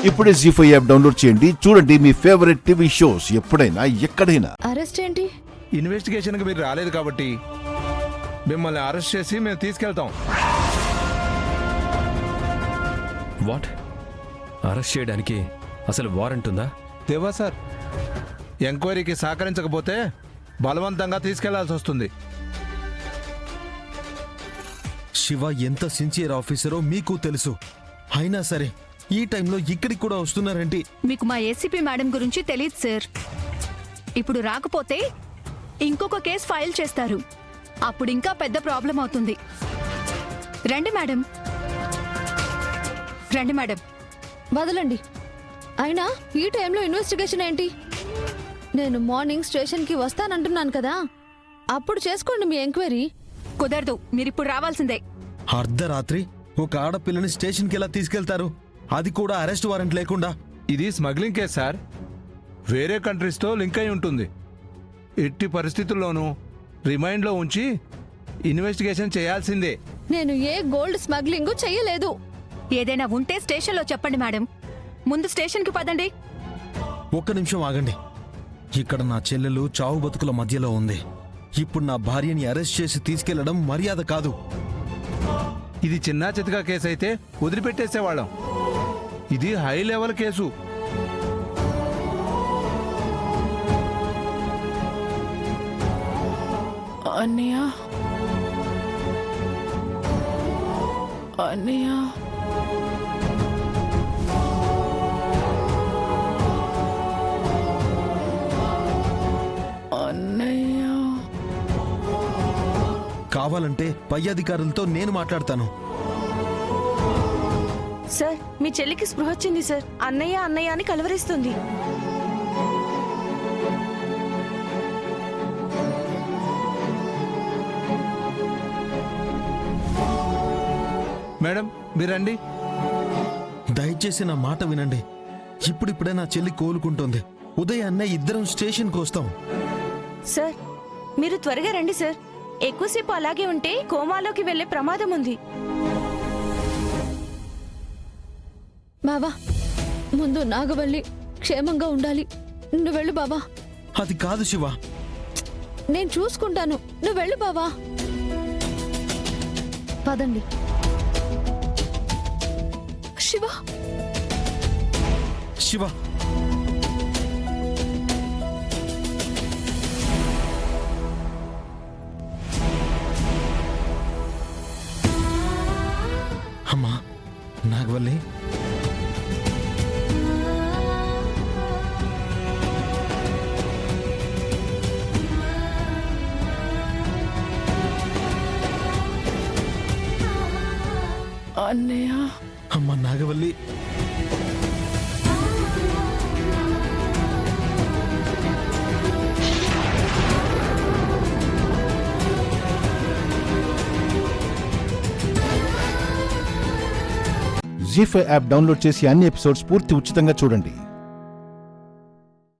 ఇప్పుడే జీ5 app download చేయండి. చూడండి మీ ఫేవరెట్ టీవీ షోస్ ఎప్పుడైనా ఎక్కడైనా. అరెస్ట్ ఏంటి? ఇన్వెస్టిగేషన్ కి మీరు రాలేదు కాబట్టి మిమ్మల్ని అరెస్ట్ చేసి మేము తీసుకెళ్తాం. వాట్? అరెస్ట్ చేయడానికి అసలు వారెంట్ ఉందా? దేవా సార్, ఎంక్వైరీకి సహకరించకపోతే బలవంతంగా తీసుకెళ్లాల్సి వస్తుంది. శివ ఎంత సిన్సియర్ ఆఫీసరో మీకు తెలుసు. అయినా సరే ఈ టైంలో ఇక్కడికి కూడా వస్తున్నారంటే మీకు మా ఏసీపీ మేడం గురించి తెలియదు సార్. ఇప్పుడు రాకపోతే ఇంకొక కేసు ఫైల్ చేస్తారు. అప్పుడు ఇంకా పెద్ద ప్రాబ్లం అవుతుంది. రండి మేడం, రండి మేడం. వదలండి. అయినా ఈ టైంలో ఇన్వెస్టిగేషన్ ఏంటి? నేను మార్నింగ్ స్టేషన్కి వస్తానంటున్నాను కదా, అప్పుడు చేసుకోండి మీ ఎంక్వైరీ. కుదరదు, మీరిప్పుడు రావాల్సిందే. అర్ధరాత్రి ఒక ఆడపిల్లని స్టేషన్కి ఎలా తీసుకెళ్తారు? అది కూడా అరెస్ట్ వారెంట్ లేకుండా. ఇది స్మగ్లింగ్ కేసు సార్, వేరే కంట్రీస్తో లింక్ అయి ఉంటుంది. ఎట్టి పరిస్థితుల్లోనూ రిమైండ్లో ఉంచి ఇన్వెస్టిగేషన్ చేయాల్సిందే. నేను ఏ గోల్డ్ స్మగ్లింగ్ చెయ్యలేదు. ఏదైనా ఉంటే స్టేషన్లో చెప్పండి మేడం. ముందు స్టేషన్కి పదండి. ఒక్క నిమిషం ఆగండి. ఇక్కడ నా చెల్లెలు చావు బతుకుల మధ్యలో ఉంది. ఇప్పుడు నా భార్యని అరెస్ట్ చేసి తీసుకెళ్లడం మర్యాద కాదు. ఇది చిన్న చితకా కేసు అయితే వదిలిపెట్టేసేవాళ్ళం. ఇది హై లెవెల్ కేసు. అన్నయ్య, అన్నయ్య, అన్నయ్య. కావాలంటే పై అధికారులతో నేను మాట్లాడతాను. సార్, మీ చెల్లికి స్పృహ వచ్చింది సార్. అన్నయ్య అన్నయ్య అని కలవరిస్తుంది. మేడం మీరండి. దయచేసి నా మాట వినండి. ఇప్పుడిప్పుడే నా చెల్లి కోలుకుంటోంది. ఉదయాన్నే ఇద్దరం స్టేషన్కి వస్తాం. సార్, మీరు త్వరగా రండి సార్. ఎక్కువసేపు అలాగే ఉంటే కోమాలోకి వెళ్లే ప్రమాదం ఉంది. బావా, ముందు నాగవల్లి క్షేమంగా ఉండాలి. నువ్వు వెళ్ళు బావా. అది కాదు శివ. నేను చూసుకుంటాను, నువ్వు వెళ్ళు బావా. పదండి. శివ, శివ, అమ్మా నాగవల్లి, అన్నయ్య, అమ్మ నాగవల్లి. జీ5 యాప్ డౌన్లోడ్ చేసి అన్ని ఎపిసోడ్స్ పూర్తి ఉచితంగా చూడండి.